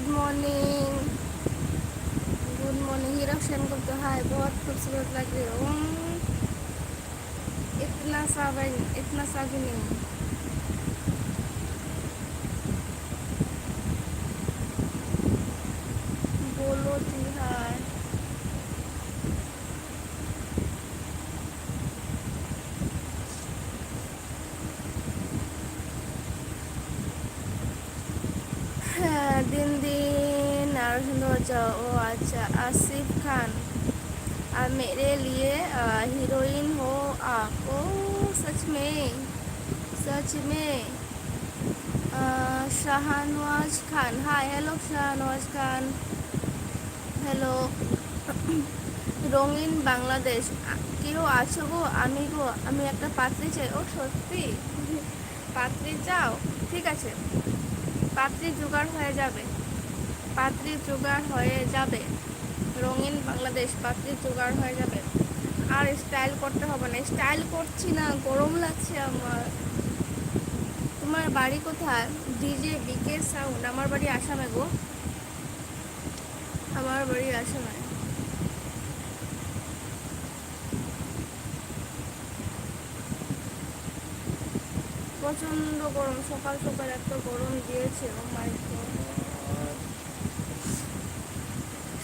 Good morning. Good morning. Hira Hussain को तो हाय, बहुत खूबसूरत लग रही हो। इतना सा भी नहीं। बोलो जी हाय। हाँ, दिन दिन और सुनो जाओ। ओ अच्छा, आसिफ खान, आप मेरे लिए हीरोइन हो आप। ओ सच में, सच में। শাহনওয়াজ খান, হাই, হ্যালো শাহনওয়াজ খান, হ্যালো। রঙিন বাংলাদেশ, কেউ আছো গো? আমি একটা পাত্রী চাই। ও সত্যি? পাত্রী চাও? ঠিক আছে, পাত্রী জোগাড় হয়ে যাবে, পাত্রী জোগাড় হয়ে যাবে। রঙিন বাংলাদেশ, পাত্রী জোগাড় হয়ে যাবে। আর স্টাইল করতে হবে না, স্টাইল করছি না, গরম লাগছে আমার। তোমার বাড়ি কোথায়? ডিজে বিকে সাউন্ড, আমার বাড়ি আসামে গো, আমার বাড়ি আসামে। প্রচন্ড গরম, সকাল সকাল এত গরম দিয়েছে। ও মাই গড,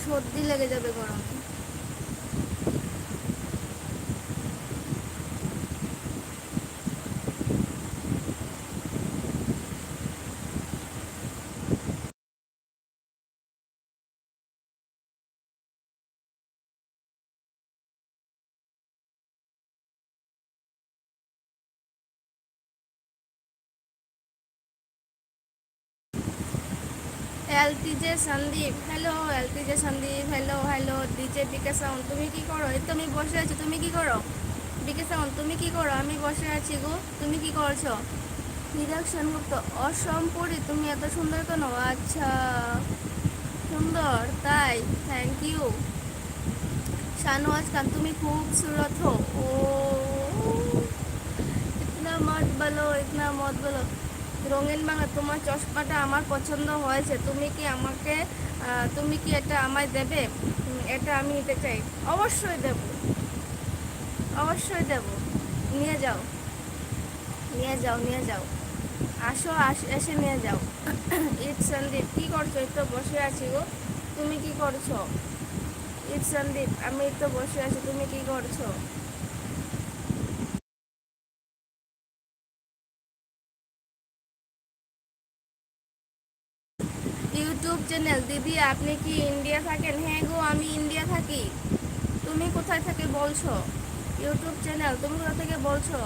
সর্দি লেগে যাবে গরম। LTJ Sandeep, hello. LTJ Sandeep, hello hello. DJ BK sound, তুমি কি করো? এই তো আমি বসে আছি, তুমি কি করো? বিকে সাউন্ড, তুমি কি করো? আমি বসে আছি গো, তুমি কি করছো? নিরাগ সেনগুপ্ত, অসম্পরি, তুমি এত সুন্দর কেন? আচ্ছা, সুন্দর তাই, থ্যাংক ইউ। শাহনওয়াজ খান, তুমি खूबसूरत हो। ओ ইতনা মত বলো, ইতনা মত বলো। রঙিন বাংলা, তোমার চশমাটা আমার পছন্দ হয়েছে, তুমি কি এটা আমায় দেবে? এটা আমি নিতে চাই। অবশ্যই দেব, অবশ্যই দেব। নিয়ে যাও, নিয়ে যাও, নিয়ে যাও। আসো, এসে নিয়ে যাও। ঈদ সন্দীপ, কি করছো? এই তো বসে আছি গো, তুমি কি করছো? ঈদ সন্দীপ, আমি তো বসে আছি, তুমি কি করছো? ইউটিউব চ্যানেল, দিদি আপনি কি ইন্ডিয়া থাকেন? হ্যাঁ গো, আমি ইন্ডিয়া থাকি। তুমি কোথায় থেকে বলছো? ইউটিউব চ্যানেল, তুমি কোথা থেকে বলছো?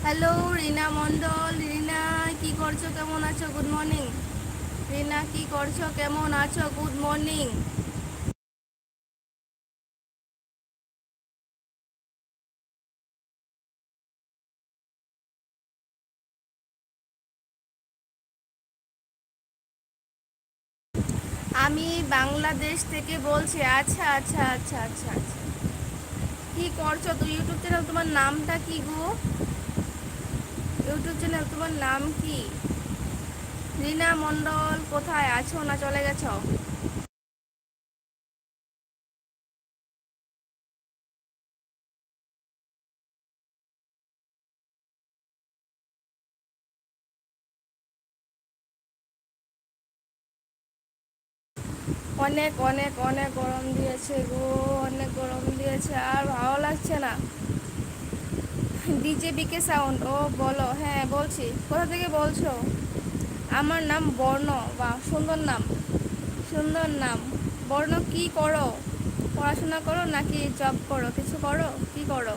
হ্যালো রিনা মণ্ডল, রিনা কি করছো, কেমন আছো? Good morning. রিনা কি করছো, কেমন আছো? Good morning. আমি বাংলাদেশ থেকে বলছি। আচ্ছা আচ্ছা আচ্ছা আচ্ছা আচ্ছা। কি করছো তো? ইউটিউব চ্যানেল, তোমার নামটা কি গো? ইউটিউব চ্যানেল, তোমার নাম কি? রিনা মণ্ডল, কোথায় আছো না চলে গেছো? অনেক অনেক অনেক গরম দিয়েছে গো, অনেক গরম দিয়েছে, আর ভালো লাগছে না। ডিজে বিকে সাউন্ড, ও বলো। হ্যাঁ বলছি, কোথা থেকে বলছো? আমার নাম বর্ণ। বা সুন্দর নাম, সুন্দর নাম। বর্ণ, কি করো? পড়াশোনা করো নাকি জব করো? কিছু করো, কি করো?